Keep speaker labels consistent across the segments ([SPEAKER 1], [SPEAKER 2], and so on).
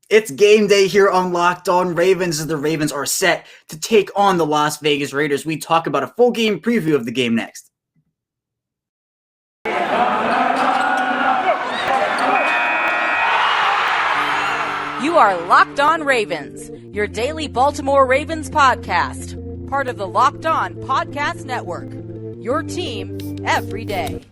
[SPEAKER 1] It's game day here on Locked On Ravens as the Ravens are set to take on the Las Vegas Raiders. We talk about a full game preview of the game next.
[SPEAKER 2] You are Locked On Ravens, your daily Baltimore Ravens podcast, part of the Locked On Podcast Network, your team every day.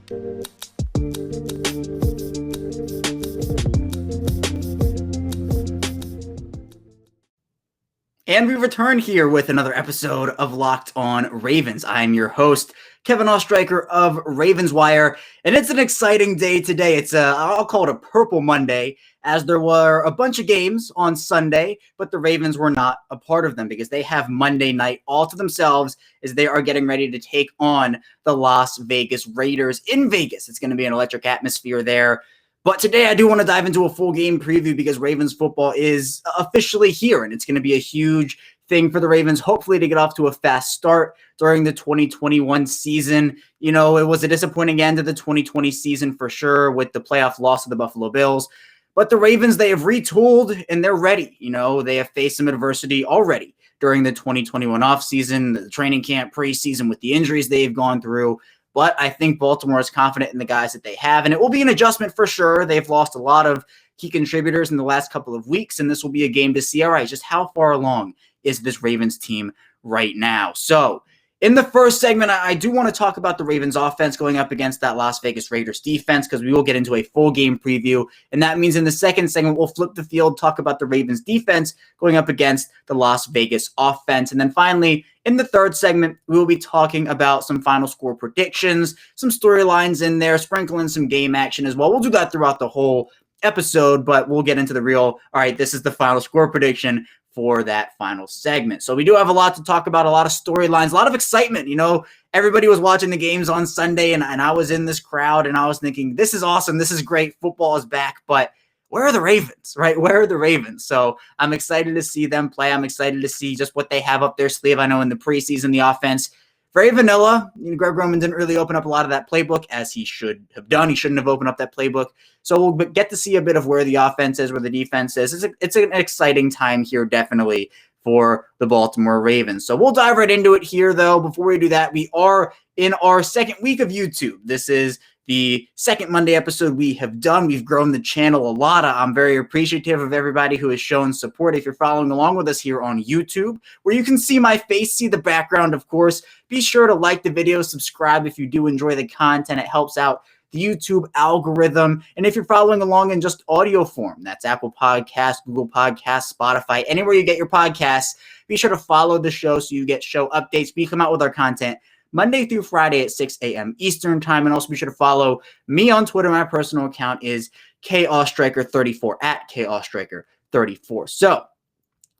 [SPEAKER 1] And we return here with another episode of Locked On Ravens. I'm your host, Kevin Oestreicher of Ravens Wire, and it's an exciting day today. I'll call it a Purple Monday, as there were a bunch of games on Sunday, but the Ravens were not a part of them because they have Monday night all to themselves as they are getting ready to take on the Las Vegas Raiders in Vegas. It's going to be an electric atmosphere there. But today I do want to dive into a full game preview because Ravens football is officially here, and it's going to be a huge thing for the Ravens, hopefully to get off to a fast start during the 2021 season. You know, it was a disappointing end to the 2020 season for sure with the playoff loss of the Buffalo Bills. But the Ravens, they have retooled and they're ready. You know, they have faced some adversity already during the 2021 offseason, the training camp, preseason with the injuries they've gone through. But I think Baltimore is confident in the guys that they have, and it will be an adjustment for sure. They've lost a lot of key contributors in the last couple of weeks, and this will be a game to see, all right, just how far along is this Ravens team right now? So in the first segment, I do want to talk about the Ravens offense going up against that Las Vegas Raiders defense because we will get into a full game preview. And that means in the second segment, we'll flip the field, talk about the Ravens defense going up against the Las Vegas offense. And then finally, in the third segment, we will be talking about some final score predictions, some storylines in there, sprinkling some game action as well. We'll do that throughout the whole episode, but we'll get into the real, all right, this is the final score prediction for that final segment. So we do have a lot to talk about, a lot of storylines, a lot of excitement. You know, everybody was watching the games on Sunday, and I was in this crowd, and I was thinking, this is awesome, this is great, football is back, but where are the Ravens, right? Where are the Ravens? So I'm excited to see them play. I'm excited to see just what they have up their sleeve. I know in the preseason, the offense, very vanilla. You know, Greg Roman didn't really open up a lot of that playbook as he should have done. He shouldn't have opened up that playbook. So we'll get to see a bit of where the offense is, where the defense is. It's an exciting time here, definitely, for the Baltimore Ravens. So we'll dive right into it here, though. Before we do that, we are in our second week of YouTube. This is the second Monday episode we have done. We've grown the channel a lot. I'm very appreciative of everybody who has shown support. If you're following along with us here on YouTube, where you can see my face, see the background, of course, be sure to like the video, subscribe if you do enjoy the content. It helps out the YouTube algorithm. And if you're following along in just audio form, that's Apple Podcasts, Google Podcasts, Spotify, anywhere you get your podcasts, be sure to follow the show so you get show updates. We come out with our content Monday through Friday at 6 a.m. Eastern time. And also be sure to follow me on Twitter. My personal account is KOstriker34 at KOstriker34. So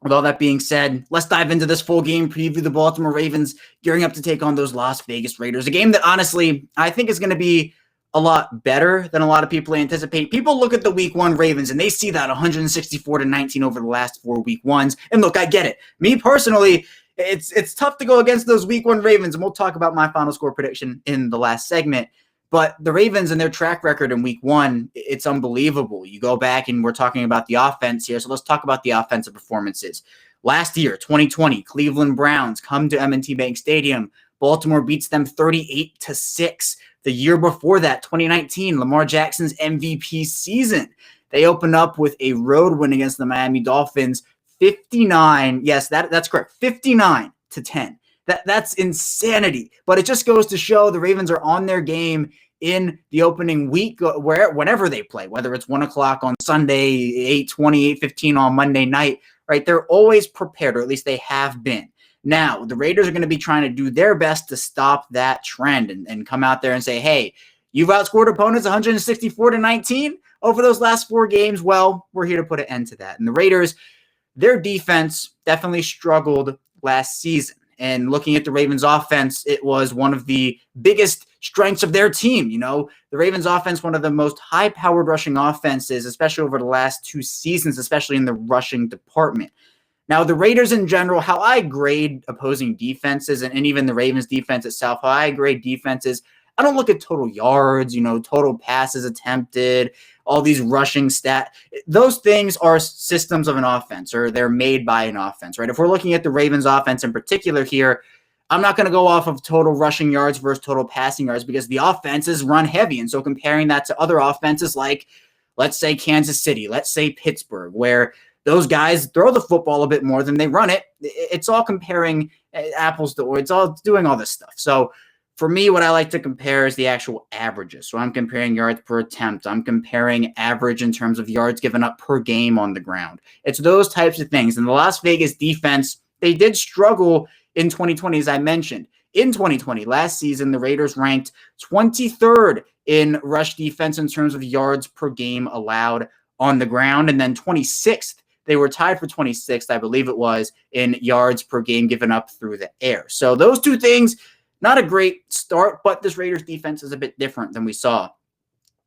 [SPEAKER 1] with all that being said, let's dive into this full game preview. The Baltimore Ravens gearing up to take on those Las Vegas Raiders, a game that honestly I think is going to be a lot better than a lot of people anticipate. People look at the week one Ravens and they see that 164-19 over the last 4 week ones. And look, I get it. Me personally, it's tough to go against those week one Ravens, and we'll talk about my final score prediction in the last segment. But the Ravens and their track record in week one, it's unbelievable. You go back and we're talking about the offense here, so let's talk about the offensive performances. Last year, 2020, Cleveland Browns come to M&T Bank Stadium. Baltimore beats them 38-6. The year before that, 2019, Lamar Jackson's MVP season. They open up with a road win against the Miami Dolphins, 59. Yes, that's correct. 59-10. That's insanity. But it just goes to show the Ravens are on their game in the opening week, whenever they play, whether it's 1 o'clock on Sunday, 8:20, 8:15 on Monday night, right? They're always prepared, or at least they have been. Now, the Raiders are going to be trying to do their best to stop that trend and come out there and say, hey, you've outscored opponents 164-19 over those last 4 games. Well, we're here to put an end to that. And the Raiders, their defense definitely struggled last season. And looking at the Ravens offense, it was one of the biggest strengths of their team. You know, the Ravens offense, one of the most high-powered rushing offenses, especially over the last 2 seasons, especially in the rushing department. Now, the Raiders in general, how I grade opposing defenses and even the Ravens defense itself, how I grade defenses, I don't look at total yards, total passes attempted, all these rushing those things are systems of an offense, or they're made by an offense, right? If we're looking at the Ravens offense in particular here, I'm not going to go off of total rushing yards versus total passing yards because the offense is run heavy. And so comparing that to other offenses like, let's say, Kansas City, let's say Pittsburgh, where those guys throw the football a bit more than they run it, it's all comparing apples to oranges. It's all doing all this stuff. So for me, what I like to compare is the actual averages. So I'm comparing yards per attempt. I'm comparing average in terms of yards given up per game on the ground. It's those types of things. And the Las Vegas defense, they did struggle in 2020, as I mentioned. In 2020, last season, the Raiders ranked 23rd in rush defense in terms of yards per game allowed on the ground, and then 26th. They were tied for 26th, I believe it was, in yards per game given up through the air. So those two things, not a great start, but this Raiders defense is a bit different than we saw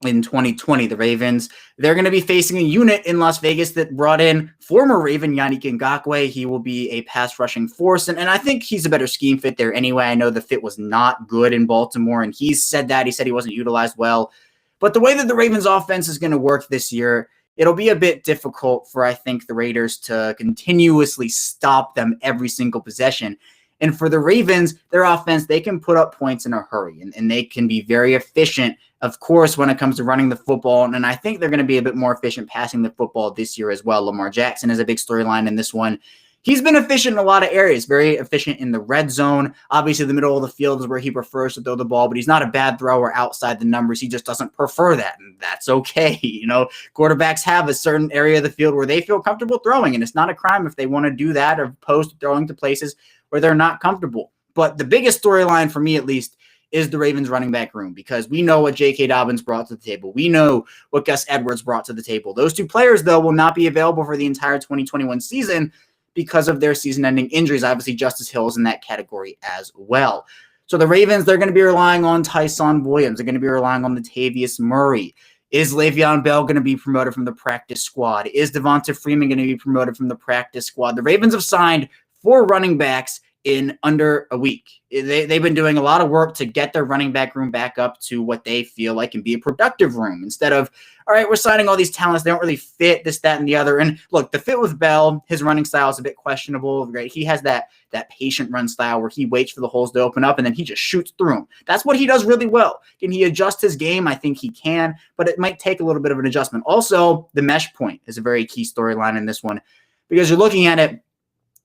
[SPEAKER 1] in 2020. The Ravens, they're going to be facing a unit in Las Vegas that brought in former Raven Yannick Ngakoue. He will be a pass rushing force, and I think he's a better scheme fit there anyway. I know the fit was not good in Baltimore, and he's said that. He said he wasn't utilized well. But the way that the Ravens offense is going to work this year, it'll be a bit difficult for, I think, the Raiders to continuously stop them every single possession. And for the Ravens, their offense, they can put up points in a hurry, and they can be very efficient, of course, when it comes to running the football. And I think they're going to be a bit more efficient passing the football this year as well. Lamar Jackson is a big storyline in this one. He's been efficient in a lot of areas, very efficient in the red zone. Obviously, the middle of the field is where he prefers to throw the ball, but he's not a bad thrower outside the numbers. He just doesn't prefer that, and that's okay. You know, quarterbacks have a certain area of the field where they feel comfortable throwing, and it's not a crime if they want to do that, or opposed to throwing to places where they're not comfortable. But the biggest storyline for me, at least, is the Ravens running back room, because we know what J.K. Dobbins brought to the table. We know what Gus Edwards brought to the table. Those two players, though, will not be available for the entire 2021 season because of their season-ending injuries. Obviously, Justice Hill is in that category as well. So the Ravens, they're going to be relying on Tyson Williams. They're going to be relying on Latavius Murray. Is Le'Veon Bell going to be promoted from the practice squad? Is Devonta Freeman going to be promoted from the practice squad? The Ravens have signed 4 running backs in under a week. They've been doing a lot of work to get their running back room back up to what they feel like can be a productive room, instead of, all right, we're signing all these talents, they don't really fit this, that, and the other. And look, the fit with Bell, his running style is a bit questionable, right? He has that patient run style where he waits for the holes to open up and then he just shoots through them. That's what he does really well. Can he adjust his game? I think he can, but it might take a little bit of an adjustment. Also, the mesh point is a very key storyline in this one, because you're looking at it,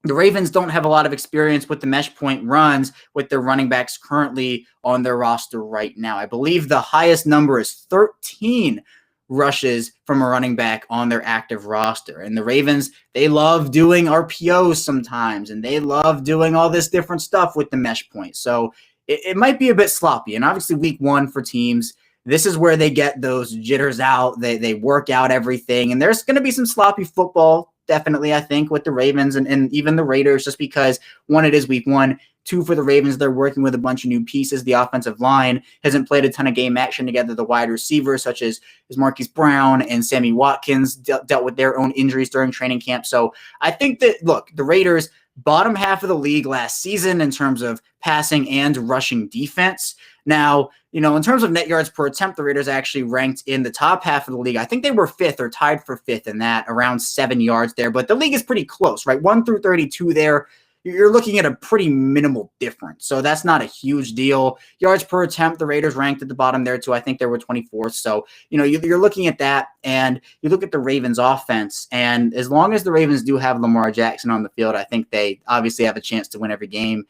[SPEAKER 1] the Ravens don't have a lot of experience with the mesh point runs with their running backs currently on their roster right now. I believe the highest number is 13 rushes from a running back on their active roster. And the Ravens, they love doing RPOs sometimes, and they love doing all this different stuff with the mesh point. So it might be a bit sloppy. And obviously week 1 for teams, this is where they get those jitters out. They work out everything. And there's going to be some sloppy football, definitely, I think, with the Ravens and even the Raiders, just because, 1, it is week 1. 2, for the Ravens, they're working with a bunch of new pieces. The offensive line hasn't played a ton of game action together. The wide receivers, such as Marquise Brown and Sammy Watkins, dealt with their own injuries during training camp. So I think that, look, the Raiders, bottom half of the league last season in terms of passing and rushing defense. Now, you know, in terms of net yards per attempt, the Raiders actually ranked in the top half of the league. I think they were 5th or tied for 5th in that, around 7 yards there. But the league is pretty close, right? 1 through 32 there. You're looking at a pretty minimal difference. So that's not a huge deal. Yards per attempt, the Raiders ranked at the bottom there too. I think they were 24th. So, you know, you're looking at that, and you look at the Ravens offense, and as long as the Ravens do have Lamar Jackson on the field, I think they obviously have a chance to win every game.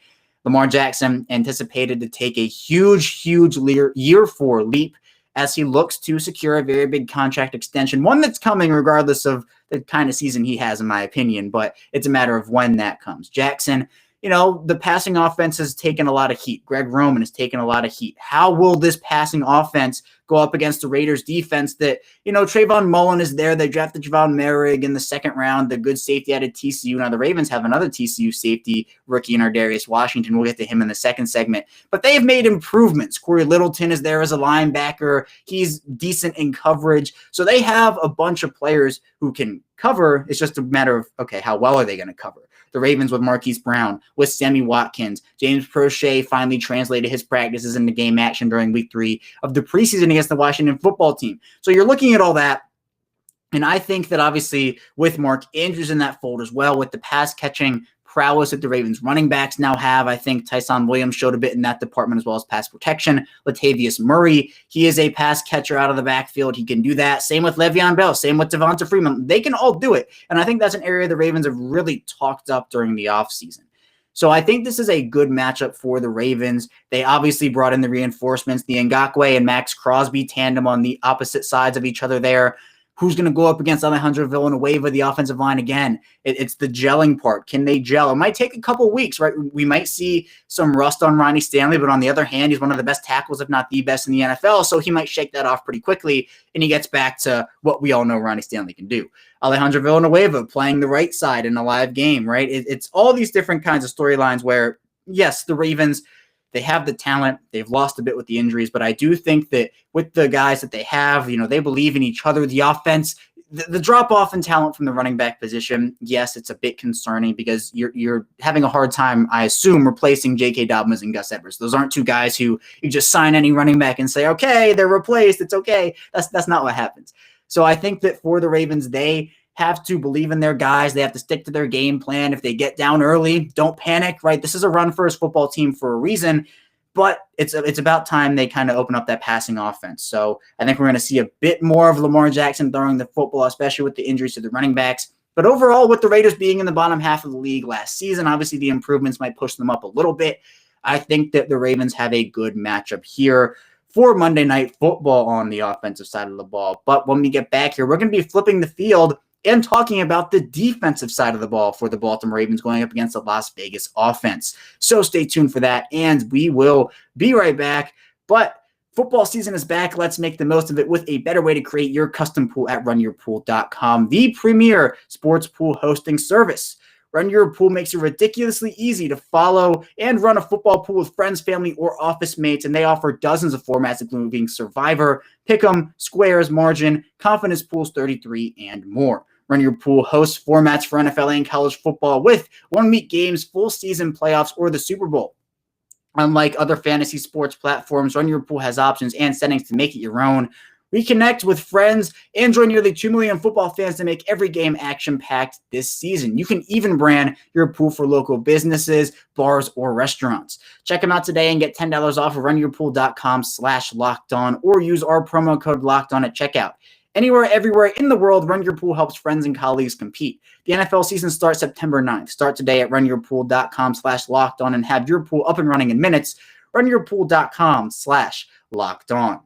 [SPEAKER 1] Lamar Jackson anticipated to take a huge year 4 leap as he looks to secure a very big contract extension, one that's coming regardless of the kind of season he has, in my opinion, but it's a matter of when that comes. Jackson, you know, the passing offense has taken a lot of heat. Greg Roman has taken a lot of heat. How will this passing offense go up against the Raiders defense that, you know, Trayvon Mullen is there. They drafted Javon Merrick in the 2nd round, the good safety out of TCU. Now the Ravens have another TCU safety rookie in Ardarius Washington. We'll get to him in the second segment, but they have made improvements. Corey Littleton is there as a linebacker. He's decent in coverage. So they have a bunch of players who can cover. It's just a matter of, okay, how well are they going to cover? The Ravens with Marquise Brown, with Sammy Watkins. James Prochet finally translated his practices into game action during week 3 of the preseason against the Washington football team. So you're looking at all that. And I think that obviously with Mark Andrews in that fold as well, with the pass catching prowess that the Ravens running backs now have, I think Tyson Williams showed a bit in that department as well as pass protection. Latavius Murray, he is a pass catcher out of the backfield. He can do that. Same with Le'Veon Bell. Same with Devonta Freeman. They can all do it. And I think that's an area the Ravens have really talked up during the offseason. So I think this is a good matchup for the Ravens. They obviously brought in the reinforcements, the Ngakoue and Max Crosby tandem on the opposite sides of each other there. Who's going to go up against Alejandro Villanueva, the offensive line again? It's the gelling part. Can they gel? It might take a couple weeks, right? We might see some rust on Ronnie Stanley, but on the other hand, he's one of the best tackles, if not the best in the NFL, so he might shake that off pretty quickly, and he gets back to what we all know Ronnie Stanley can do. Alejandro Villanueva playing the right side in a live game, right? It's all these different kinds of storylines where, yes, the Ravens, they have the talent. They've lost a bit with the injuries, but I do think that with the guys that they have, they believe in each other. The offense, the drop-off in talent from the running back position, yes, it's a bit concerning because you're having a hard time, I assume, replacing J.K. Dobbins and Gus Edwards. Those aren't two guys who you just sign any running back and say, okay, they're replaced. It's okay. That's not what happens. So I think that for the Ravens, they have to believe in their guys. They have to stick to their game plan. If they get down early, don't panic, right? This is a run-first football team for a reason, but it's about time they kind of open up that passing offense. So I think we're going to see a bit more of Lamar Jackson throwing the football, especially with the injuries to the running backs. But overall, with the Raiders being in the bottom half of the league last season, obviously the improvements might push them up a little bit. I think that the Ravens have a good matchup here for Monday Night Football on the offensive side of the ball. But when we get back here, we're going to be flipping the field and talking about the defensive side of the ball for the Baltimore Ravens going up against the Las Vegas offense. So stay tuned for that, and we will be right back. But football season is back. Let's make the most of it with a better way to create your custom pool at runyourpool.com, the premier sports pool hosting service. Run Your Pool makes it ridiculously easy to follow and run a football pool with friends, family, or office mates, and they offer dozens of formats, including Survivor, Pick'em, Squares, Margin, Confidence Pools 33, and more. Run Your Pool hosts formats for NFL and college football with one-week games, full season playoffs, or the Super Bowl. Unlike other fantasy sports platforms, Run Your Pool has options and settings to make it your own. Reconnect with friends and join nearly 2 million football fans to make every game action-packed this season. You can even brand your pool for local businesses, bars, or restaurants. Check them out today and get $10 off of runyourpool.com/lockedon or use our promo code LOCKEDON at checkout. Anywhere, everywhere in the world, Run Your Pool helps friends and colleagues compete. The NFL season starts September 9th. Start today at runyourpool.com/lockedon and have your pool up and running in minutes. Runyourpool.com/lockedon.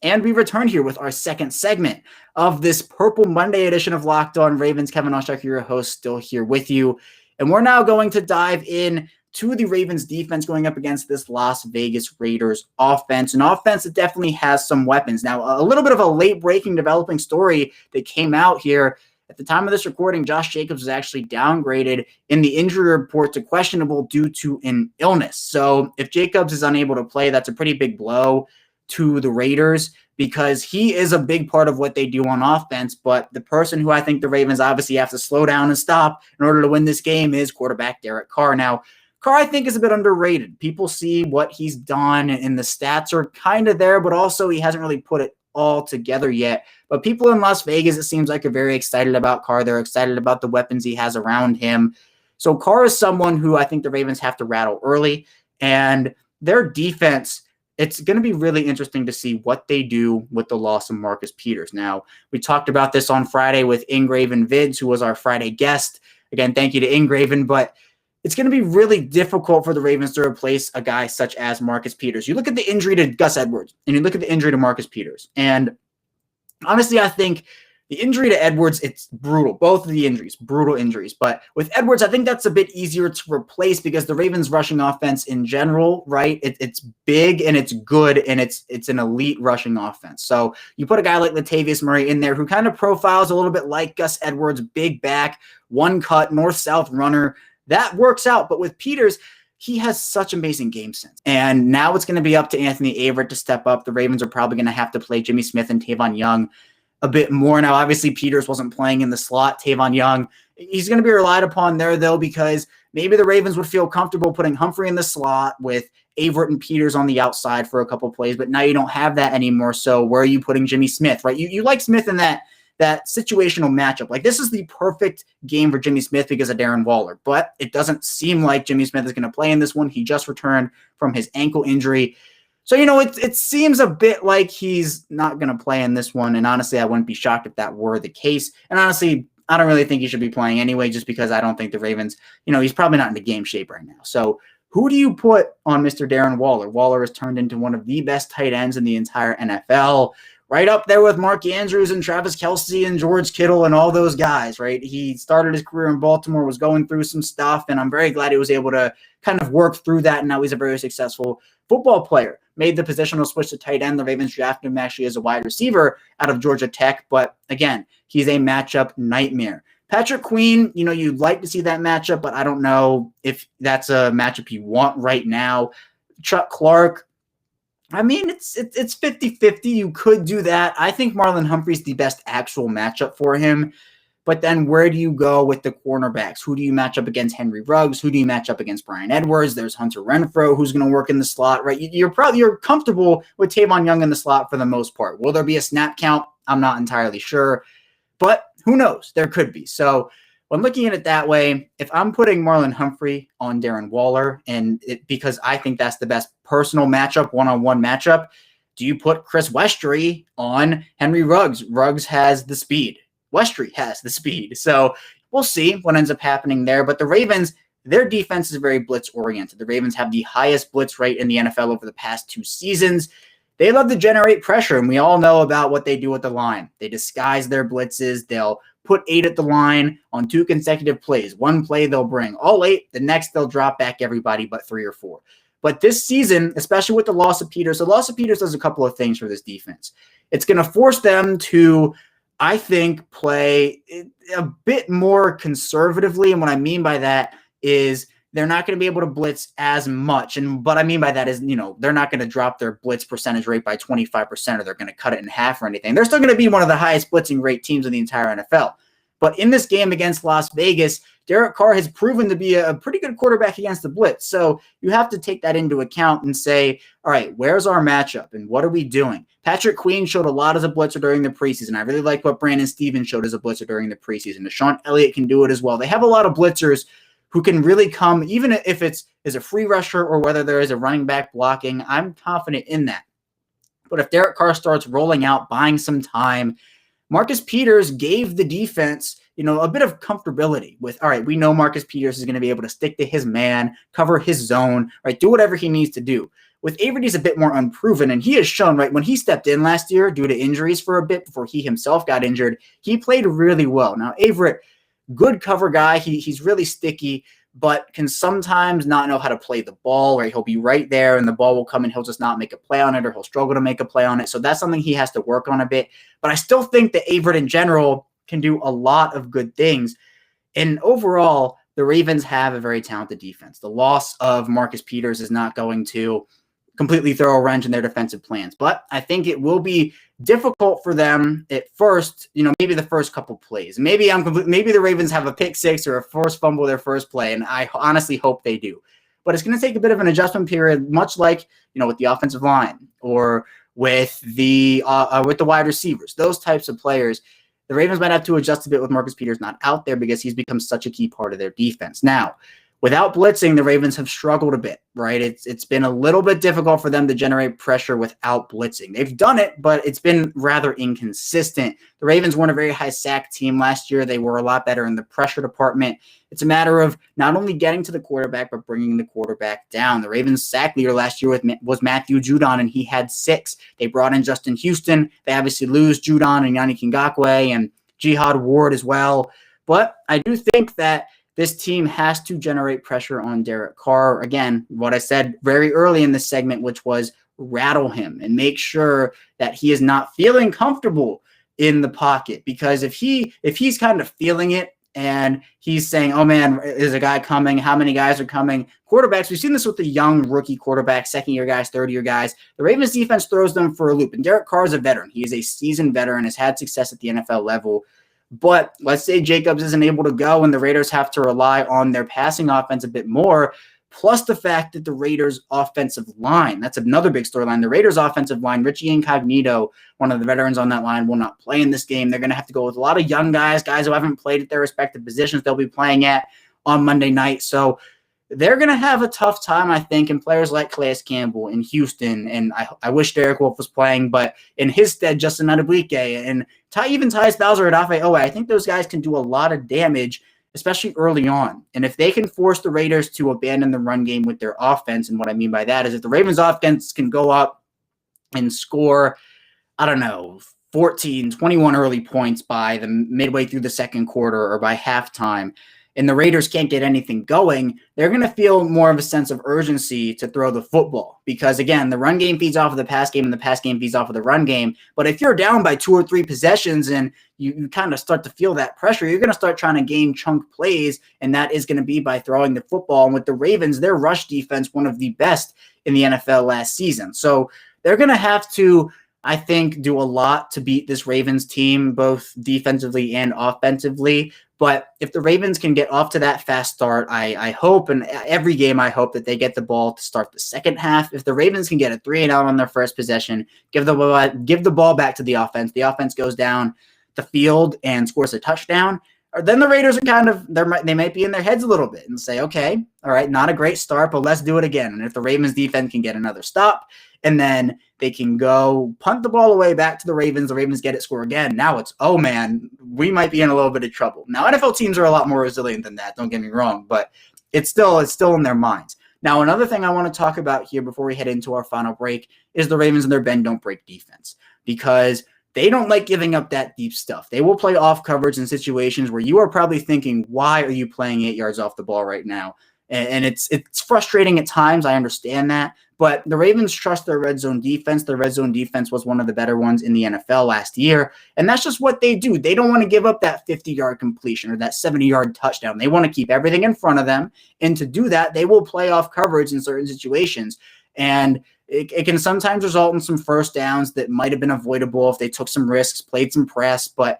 [SPEAKER 1] And we return here with our second segment of this Purple Monday edition of Locked On Ravens. Kevin Ostrak, your host, still here with you. And we're now going to dive in to the Ravens defense going up against this Las Vegas Raiders offense, an offense that definitely has some weapons. Now, a little bit of a late-breaking developing story that came out here. At the time of this recording, Josh Jacobs was actually downgraded in the injury report to questionable due to an illness. So if Jacobs is unable to play, that's a pretty big blow to the Raiders because he is a big part of what they do on offense. But the person who I think the Ravens obviously have to slow down and stop in order to win this game is quarterback Derek Carr. Now, Carr, I think, is a bit underrated. People see what he's done, and the stats are kind of there, but also he hasn't really put it all together yet. But people in Las Vegas, it seems like, are very excited about Carr. They're excited about the weapons he has around him. So Carr is someone who I think the Ravens have to rattle early, and their defense, it's going to be really interesting to see what they do with the loss of Marcus Peters. Now, we talked about this on Friday with Ingraven Vids, who was our Friday guest. Again, thank you to Ingraven, but it's going to be really difficult for the Ravens to replace a guy such as Marcus Peters. You look at the injury to Gus Edwards, and you look at the injury to Marcus Peters. And honestly, I think the injury to Edwards, it's brutal. Both of the injuries, brutal injuries. But with Edwards, I think that's a bit easier to replace because the Ravens' rushing offense in general, right, it's big and it's good, and it's an elite rushing offense. So you put a guy like Latavius Murray in there who kind of profiles a little bit like Gus Edwards, big back, one cut, north-south runner. That works out. But with Peters, he has such amazing game sense. And now it's going to be up to Anthony Averett to step up. The Ravens are probably going to have to play Jimmy Smith and Tavon Young a bit more. Now, obviously, Peters wasn't playing in the slot. Tavon Young, he's going to be relied upon there, though, because maybe the Ravens would feel comfortable putting Humphrey in the slot with Averett and Peters on the outside for a couple plays, but now you don't have that anymore. So where are you putting Jimmy Smith, right? You like Smith in that situational matchup. Like, this is the perfect game for Jimmy Smith because of Darren Waller, but it doesn't seem like Jimmy Smith is going to play in this one. He just returned from his ankle injury. So, it seems a bit like he's not going to play in this one. And honestly, I wouldn't be shocked if that were the case. And honestly, I don't really think he should be playing anyway, just because I don't think the Ravens, he's probably not in the game shape right now. So who do you put on Mr. Darren Waller? Waller has turned into one of the best tight ends in the entire NFL, right up there with Mark Andrews and Travis Kelce and George Kittle and all those guys, right? He started his career in Baltimore, was going through some stuff, and I'm very glad he was able to kind of work through that, and now he's a very successful football player. Made the positional switch to tight end. The Ravens drafted him actually as a wide receiver out of Georgia Tech, but again, he's a matchup nightmare. Patrick Queen, you'd like to see that matchup, but I don't know if that's a matchup you want right now. Chuck Clark, I mean, it's 50-50. You could do that. I think Marlon Humphrey's the best actual matchup for him. But then where do you go with the cornerbacks? Who do you match up against? Henry Ruggs? Who do you match up against? Brian Edwards? There's Hunter Renfrow, who's going to work in the slot, right? You're comfortable with Tavon Young in the slot for the most part. Will there be a snap count? I'm not entirely sure. But who knows? There could be. So when looking at it that way, if I'm putting Marlon Humphrey on Darren Waller, because I think that's the best personal matchup, one-on-one matchup, do you put Chris Westry on Henry Ruggs? Ruggs has the speed. Westry has the speed. So we'll see what ends up happening there. But the Ravens, their defense is very blitz-oriented. The Ravens have the highest blitz rate in the NFL over the past 2 seasons. They love to generate pressure, and we all know about what they do at the line. They disguise their blitzes. They'll put 8 at the line on 2 consecutive plays. One play they'll bring all 8. The next they'll drop back everybody but 3 or 4. But this season, especially with the loss of Peters, the loss of Peters does a couple of things for this defense. It's going to force them to, I think, play a bit more conservatively. And what I mean by that is they're not going to be able to blitz as much. And what I mean by that is, they're not going to drop their blitz percentage rate by 25% or they're going to cut it in half or anything. They're still going to be one of the highest blitzing rate teams in the entire NFL. But in this game against Las Vegas, Derek Carr has proven to be a pretty good quarterback against the blitz. So you have to take that into account and say, all right, where's our matchup and what are we doing? Patrick Queen showed a lot as a blitzer during the preseason. I really like what Brandon Stevens showed as a blitzer during the preseason. Deshaun Elliott can do it as well. They have a lot of blitzers who can really come, even if it's as a free rusher or whether there is a running back blocking. I'm confident in that. But if Derek Carr starts rolling out, buying some time, Marcus Peters gave the defense, a bit of comfortability with, all right, we know Marcus Peters is going to be able to stick to his man, cover his zone, right, do whatever he needs to do. With Averett, he's a bit more unproven, and he has shown, right, when he stepped in last year due to injuries for a bit before he himself got injured, he played really well. Now, Averett, good cover guy. He's really sticky, but can sometimes not know how to play the ball, right? He'll be right there and the ball will come and he'll just not make a play on it or he'll struggle to make a play on it. So that's something he has to work on a bit. But I still think that Averett in general can do a lot of good things. And overall, the Ravens have a very talented defense. The loss of Marcus Peters is not going to completely throw a wrench in their defensive plans. But I think it will be difficult for them at first, maybe the first couple plays. Maybe the Ravens have a pick six or a forced fumble their first play, and I honestly hope they do. But it's going to take a bit of an adjustment period, much like, with the offensive line or with the wide receivers, those types of players. The Ravens might have to adjust a bit with Marcus Peters not out there because he's become such a key part of their defense. Now, without blitzing, the Ravens have struggled a bit, right? It's been a little bit difficult for them to generate pressure without blitzing. They've done it, but it's been rather inconsistent. The Ravens weren't a very high sack team last year. They were a lot better in the pressure department. It's a matter of not only getting to the quarterback, but bringing the quarterback down. The Ravens' sack leader last year was Matthew Judon, and he had 6. They brought in Justin Houston. They obviously lose Judon and Yannick Ngakoue and Jihad Ward as well. But I do think that this team has to generate pressure on Derek Carr. Again, what I said very early in this segment, which was rattle him and make sure that he is not feeling comfortable in the pocket. Because if he's kind of feeling it and he's saying, oh man, is a guy coming? How many guys are coming? Quarterbacks, we've seen this with the young rookie quarterbacks, second-year guys, third-year guys. The Ravens defense throws them for a loop. And Derek Carr is a veteran. He is a seasoned veteran, has had success at the NFL level. But let's say Jacobs isn't able to go and the Raiders have to rely on their passing offense a bit more, plus the fact that the Raiders' offensive line, that's another big storyline. The Raiders' offensive line, Richie Incognito, one of the veterans on that line, will not play in this game. They're going to have to go with a lot of young guys who haven't played at their respective positions they'll be playing at on Monday night. So they're going to have a tough time, I think, and players like Calais Campbell in Houston, and I wish Derek Wolfe was playing, but in his stead, Justin Adebike and even Tyus Bowser at Afe Owe, I think those guys can do a lot of damage, especially early on. And if they can force the Raiders to abandon the run game with their offense, and what I mean by that is if the Ravens offense can go up and score, 14, 21 early points by the midway through the second quarter or by halftime, and the Raiders can't get anything going, they're going to feel more of a sense of urgency to throw the football. Because, again, the run game feeds off of the pass game and the pass game feeds off of the run game. But if you're down by 2 or 3 possessions and you kind of start to feel that pressure, you're going to start trying to game chunk plays, and that is going to be by throwing the football. And with the Ravens, their rush defense, one of the best in the NFL last season. So they're going to have to, I think, do a lot to beat this Ravens team, both defensively and offensively. But if the Ravens can get off to that fast start, I hope, and every game I hope that they get the ball to start the second half. If the Ravens can get a 3-and-out on their first possession, give the ball back to the offense goes down the field and scores a touchdown, then the Raiders are they might be in their heads a little bit and say, okay, all right, not a great start, but let's do it again. And if the Ravens defense can get another stop, and then they can go punt the ball away back to the Ravens get it, score again. Now it's, oh man, we might be in a little bit of trouble. Now NFL teams are a lot more resilient than that, don't get me wrong, but it's still in their minds. Now, another thing I want to talk about here before we head into our final break is the Ravens and their bend don't break defense, because they don't like giving up that deep stuff. They will play off coverage in situations where you are probably thinking, why are you playing 8 yards off the ball right now? And it's frustrating at times. I understand that. But the Ravens trust their red zone defense. Their red zone defense was one of the better ones in the NFL last year. And that's just what they do. They don't want to give up that 50-yard completion or that 70-yard touchdown. They want to keep everything in front of them. And to do that, they will play off coverage in certain situations. And it can sometimes result in some first downs that might have been avoidable if they took some risks, played some press, but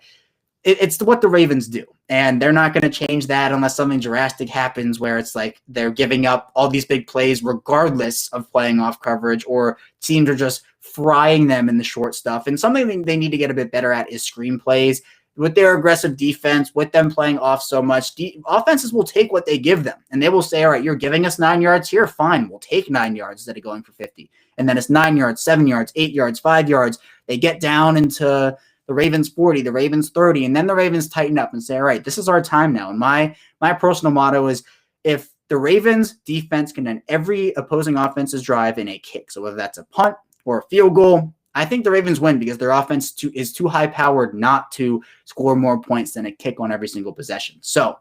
[SPEAKER 1] it's what the Ravens do. And they're not going to change that unless something drastic happens where it's like they're giving up all these big plays regardless of playing off coverage, or teams are just frying them in the short stuff. And something they need to get a bit better at is screen plays. With their aggressive defense, with them playing off so much, offenses will take what they give them. And they will say, all right, you're giving us 9 yards here? Fine, we'll take 9 yards instead of going for 50. And then it's 9 yards, 7 yards, 8 yards, 5 yards. They get down into the Ravens 40, the Ravens 30, and then the Ravens tighten up and say, all right, this is our time now. And my personal motto is, if the Ravens defense can end every opposing offense's drive in a kick, so whether that's a punt or a field goal, I think the Ravens win, because their offense is too high-powered not to score more points than a kick on every single possession. So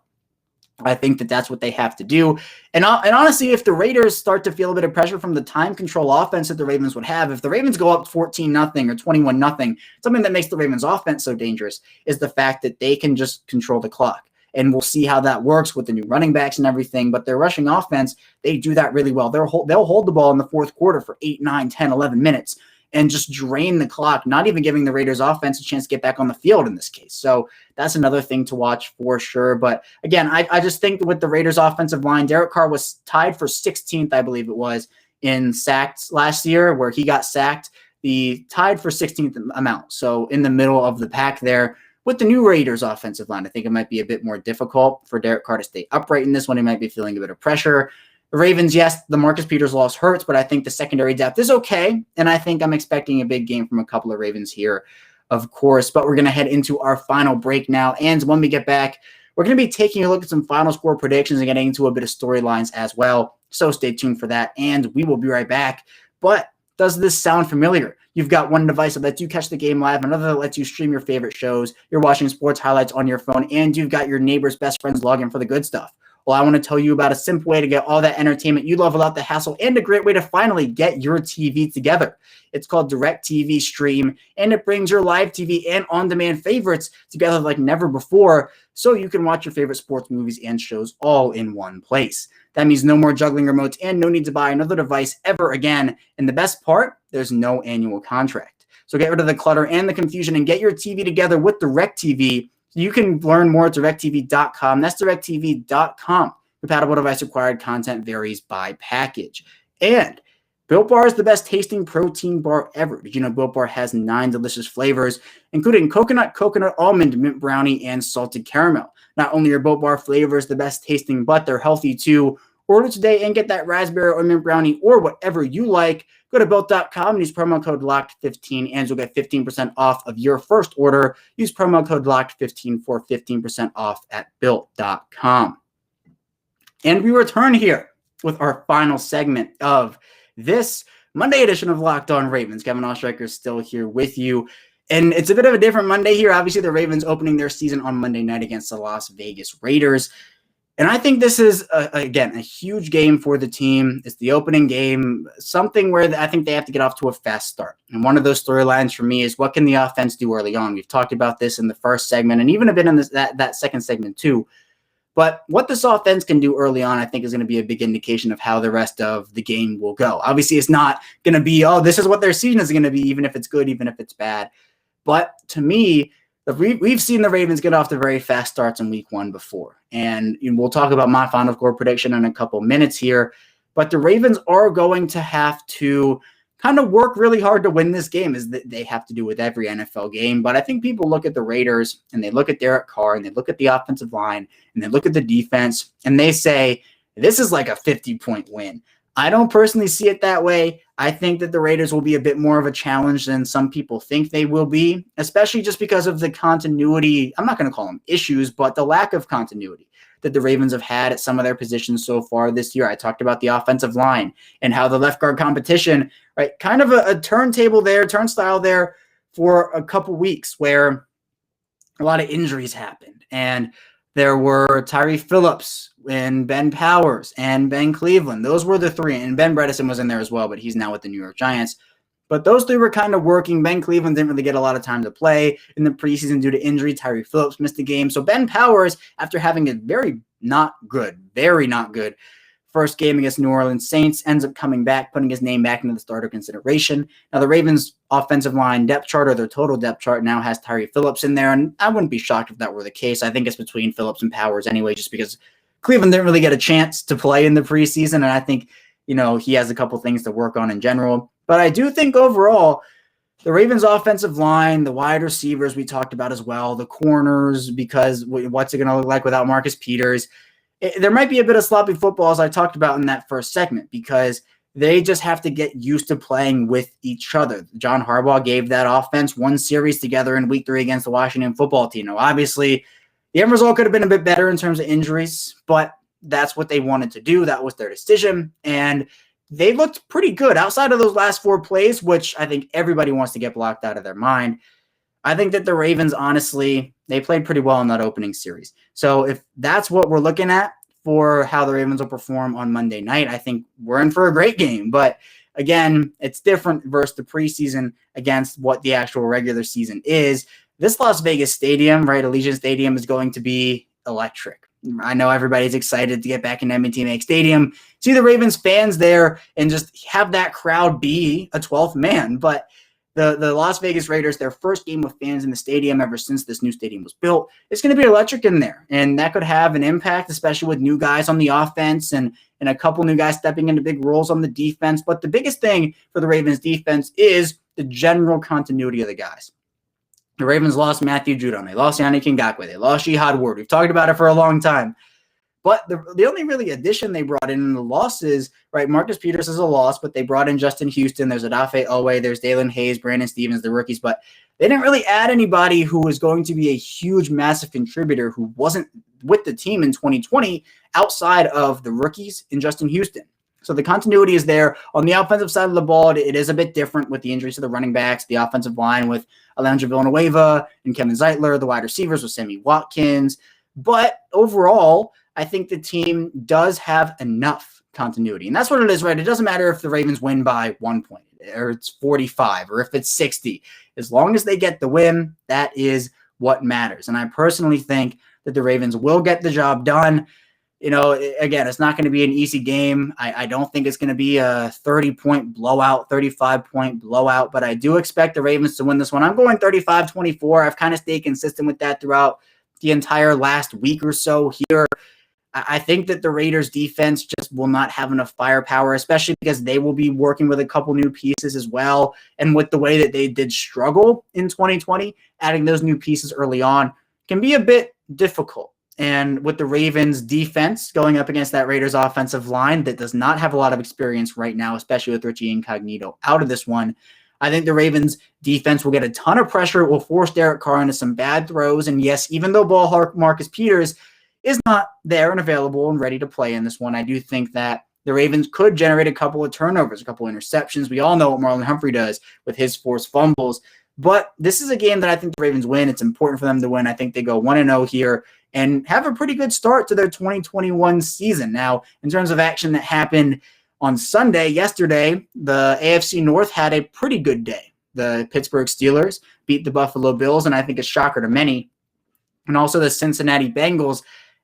[SPEAKER 1] I think that's what they have to do. And honestly, if the Raiders start to feel a bit of pressure from the time control offense that the Ravens would have, if the Ravens go up 14-0 or 21-0, something that makes the Ravens offense so dangerous is the fact that they can just control the clock. And we'll see how that works with the new running backs and everything. But their rushing offense, they do that really well. They'll hold the ball in the fourth quarter for 8, 9, 10, 11 minutes and just drain the clock, not even giving the Raiders offense a chance to get back on the field in this case. So that's another thing to watch for sure. But again, I just think that with the Raiders offensive line, Derek Carr was tied for 16th, I believe it was, in sacks last year, where he got sacked, the tied for 16th amount. So in the middle of the pack there. With the new Raiders offensive line, I think it might be a bit more difficult for Derek Carr to stay upright in this one. He might be feeling a bit of pressure. The Ravens, yes, the Marcus Peters loss hurts, but I think the secondary depth is okay. And I think I'm expecting a big game from a couple of Ravens here, of course. But we're going to head into our final break now. And when we get back, we're going to be taking a look at some final score predictions and getting into a bit of storylines as well. So stay tuned for that. And we will be right back. But does this sound familiar? You've got one device that lets you catch the game live, another that lets you stream your favorite shows. You're watching sports highlights on your phone, and you've got your neighbor's best friend's login for the good stuff. Well, I want to tell you about a simple way to get all that entertainment you love without the hassle, and a great way to finally get your TV together. It's called DirecTV Stream, and it brings your live TV and on-demand favorites together like never before, so you can watch your favorite sports movies and shows all in one place. That means no more juggling remotes and no need to buy another device ever again. And the best part, there's no annual contract. So get rid of the clutter and the confusion and get your TV together with DirecTV, You can learn more at directtv.com. That's directtv.com. Compatible device required. Content varies by package. And Built Bar is the best tasting protein bar ever. Did you know Built Bar has 9 delicious flavors, including coconut, almond, mint brownie, and salted caramel? Not only are Built Bar flavors the best tasting, but they're healthy too. Order today and get that raspberry or mint brownie or whatever you like. Go to built.com and use promo code LOCKED15 and you'll get 15% off of your first order. Use promo code LOCKED15 for 15% off at built.com. And we return here with our final segment of this Monday edition of Locked On Ravens. Kevin Ostreicher is still here with you. And it's a bit of a different Monday here. Obviously, the Ravens opening their season on Monday night against the Las Vegas Raiders. And I think this is, again, a huge game for the team. It's the opening game, something where I think they have to get off to a fast start. And one of those storylines for me is what can the offense do early on? We've talked about this in the first segment and even a bit in that second segment too. But what this offense can do early on, I think, is going to be a big indication of how the rest of the game will go. Obviously, it's not going to be, this is what their season is going to be, even if it's good, even if it's bad. But to me, we've seen the Ravens get off to very fast starts in week 1 before. And we'll talk about my final score prediction in a couple minutes here. But the Ravens are going to have to kind of work really hard to win this game, as they have to do with every NFL game. But I think people look at the Raiders and they look at Derek Carr and they look at the offensive line and they look at the defense and they say, this is like a 50-point win. I don't personally see it that way. I think that the Raiders will be a bit more of a challenge than some people think they will be, especially just because of the continuity. I'm not going to call them issues, but the lack of continuity that the Ravens have had at some of their positions so far this year. I talked about the offensive line and how the left guard competition, right, kind of a turnstile there for a couple weeks where a lot of injuries happened. And there were Tyree Phillips and Ben Powers and Ben Cleveland. Those were the 3. And Ben Bredesen was in there as well, but he's now with the New York Giants. But those 3 were kind of working. Ben Cleveland didn't really get a lot of time to play in the preseason due to injury. Tyree Phillips missed the game. So Ben Powers, after having a very not good first game against New Orleans Saints, ends up coming back, putting his name back into the starter consideration. Now, the Ravens' offensive line depth chart, or their total depth chart, now has Tyree Phillips in there, and I wouldn't be shocked if that were the case. I think it's between Phillips and Powers anyway, just because Cleveland didn't really get a chance to play in the preseason, and I think, he has a couple things to work on in general. But I do think overall, the Ravens' offensive line, the wide receivers we talked about as well, the corners, because what's it going to look like without Marcus Peters? There might be a bit of sloppy football, as I talked about in that first segment, because they just have to get used to playing with each other. John Harbaugh gave that offense 1 series together in week 3 against the Washington football team. Now, obviously, the end result could have been a bit better in terms of injuries, but that's what they wanted to do. That was their decision, and they looked pretty good outside of those last 4 plays, which I think everybody wants to get blocked out of their mind. I think that the Ravens, honestly, they played pretty well in that opening series. So if that's what we're looking at for how the Ravens will perform on Monday night, I think we're in for a great game. But again, it's different versus the preseason against what the actual regular season is. This Las Vegas stadium, right, Allegiant Stadium, is going to be electric. I know everybody's excited to get back in M&T Bank Stadium, see the Ravens fans there, and just have that crowd be a 12th man. But the Las Vegas Raiders, their first game with fans in the stadium ever since this new stadium was built, it's going to be electric in there. And that could have an impact, especially with new guys on the offense and a couple new guys stepping into big roles on the defense. But the biggest thing for the Ravens defense is the general continuity of the guys. The Ravens lost Matthew Judon. They lost Yannick Ngakoue. They lost Jihad Ward. We've talked about it for a long time. But the only really addition they brought in the losses, right, Marcus Peters is a loss, but they brought in Justin Houston. There's Odafe Oweh. There's Dalen Hayes, Brandon Stevens, the rookies. But they didn't really add anybody who was going to be a huge, massive contributor who wasn't with the team in 2020 outside of the rookies and Justin Houston. So the continuity is there. On the offensive side of the ball, it is a bit different with the injuries to the running backs, the offensive line with Alondra Villanueva and Kevin Zeitler, the wide receivers with Sammy Watkins. But overall, I think the team does have enough continuity. And that's what it is, right? It doesn't matter if the Ravens win by 1 point or it's 45 or if it's 60. As long as they get the win, that is what matters. And I personally think that the Ravens will get the job done. Again, it's not going to be an easy game. I don't think it's going to be a 30-point blowout, 35-point blowout, but I do expect the Ravens to win this one. I'm going 35-24. I've kind of stayed consistent with that throughout the entire last week or so here. I think that the Raiders defense just will not have enough firepower, especially because they will be working with a couple new pieces as well. And with the way that they did struggle in 2020, adding those new pieces early on can be a bit difficult. And with the Ravens defense going up against that Raiders offensive line that does not have a lot of experience right now, especially with Richie Incognito out of this one, I think the Ravens defense will get a ton of pressure. It will force Derek Carr into some bad throws. And yes, even though ball hawk Marcus Peters is not there and available and ready to play in this one, I do think that the Ravens could generate a couple of turnovers, a couple of interceptions. We all know what Marlon Humphrey does with his forced fumbles. But this is a game that I think the Ravens win. It's important for them to win. I think they go 1-0 here and have a pretty good start to their 2021 season. Now, in terms of action that happened on Sunday, yesterday, the AFC North had a pretty good day. The Pittsburgh Steelers beat the Buffalo Bills, and I think a shocker to many. And also the Cincinnati Bengals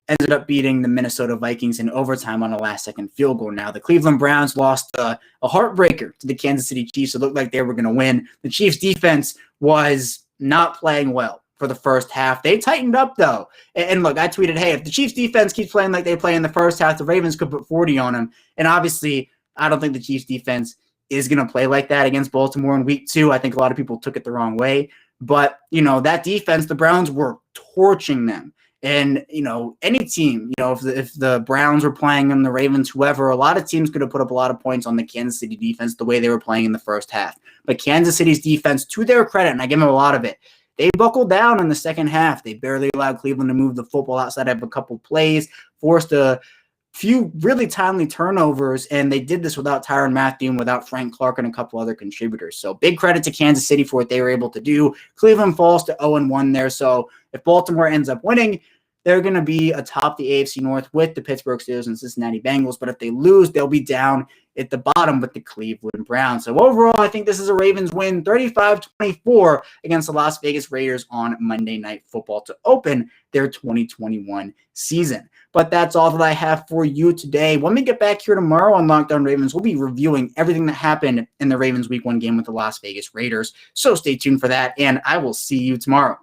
[SPEAKER 1] ended up beating the Minnesota Vikings in overtime on a last-second field goal. Now, the Cleveland Browns lost a heartbreaker to the Kansas City Chiefs. It looked like they were going to win. The Chiefs' defense was not playing well for the first half. They tightened up, though. And look, I tweeted, hey, if the Chiefs' defense keeps playing like they play in the first half, the Ravens could put 40 on them. And obviously, I don't think the Chiefs' defense is going to play like that against Baltimore in week 2. I think a lot of people took it the wrong way. But, that defense, the Browns were torching them. And, any team, if the Browns were playing them, the Ravens, whoever, a lot of teams could have put up a lot of points on the Kansas City defense the way they were playing in the first half. But Kansas City's defense, to their credit, and I give them a lot of it, they buckled down in the second half. They barely allowed Cleveland to move the football outside of a couple plays, forced a few really timely turnovers, and they did this without Tyrann Mathieu and without Frank Clark and a couple other contributors. So big credit to Kansas City for what they were able to do. Cleveland falls to 0-1 there. So if Baltimore ends up winning, they're going to be atop the AFC North with the Pittsburgh Steelers and Cincinnati Bengals. But if they lose, they'll be down at the bottom with the Cleveland Browns. So overall, I think this is a Ravens win, 35-24 against the Las Vegas Raiders on Monday Night Football to open their 2021 season. But that's all that I have for you today. When we get back here tomorrow on Locked On Ravens, we'll be reviewing everything that happened in the Ravens Week 1 game with the Las Vegas Raiders. So stay tuned for that, and I will see you tomorrow.